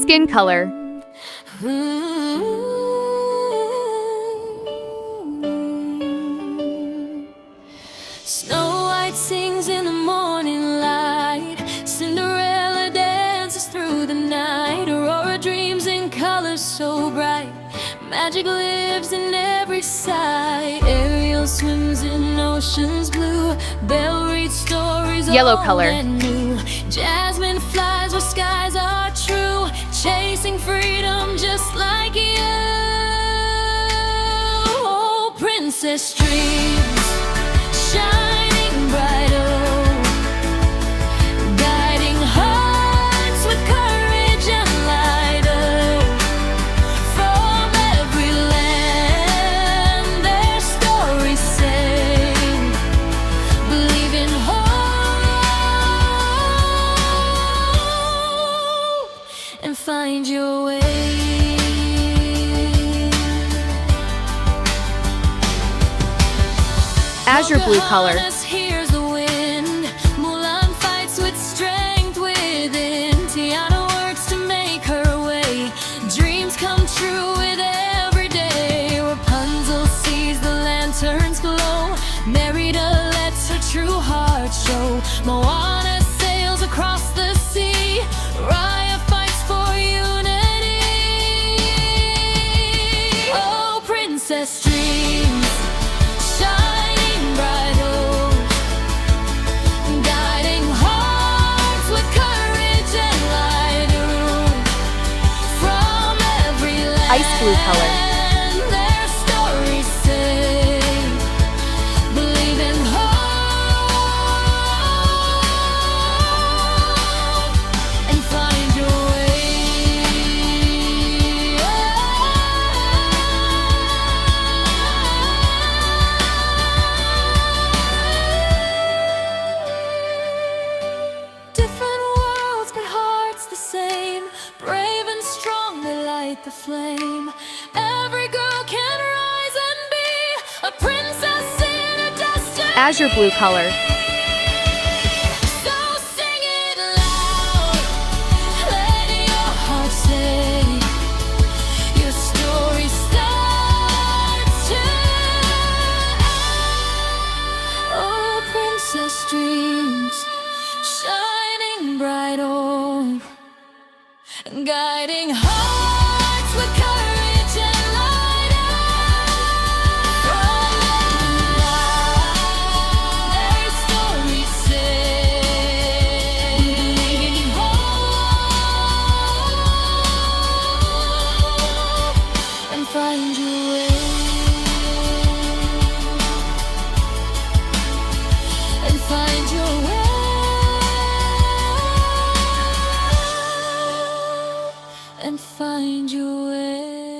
Skin color. Snow White sings in the morning light, Cinderella dances through the night, Aurora dreams in colors so bright, magic lives in every sight. Ariel swims in oceans blue, Belle reads stories Yellow old color. and new. Jasmine flies where skies are true, chasing freedom just like you. Oh, princess dreams, shining bright, oh, guiding hearts with courage and light, oh, from every land their stories sing, believe in hope and find your way. Azure blue color. Here's the wind. Mulan fights with strength within. Tiana works to make her way. Dreams come true with every day. Rapunzel sees the lanterns glow. Merida lets her true heart show. Moana sails across the sea. Raya fights for unity. Oh, princess dreams, shining bright, oh, guiding hearts with courage and light, oh, from every land Ice blue color. their stories say, believe in hope and find your way. Different worlds, but hearts the same. Brave and strong, they light the flame. Every girl can rise and be a princess in her destiny. Azure blue color. So sing it loud, let your heart say, your story starts tonight. Oh, princess dreams, shining bright, oh, guiding hearts with courage and light, oh, from their stories say, believe in hope and find your way, and find your way, and find your way.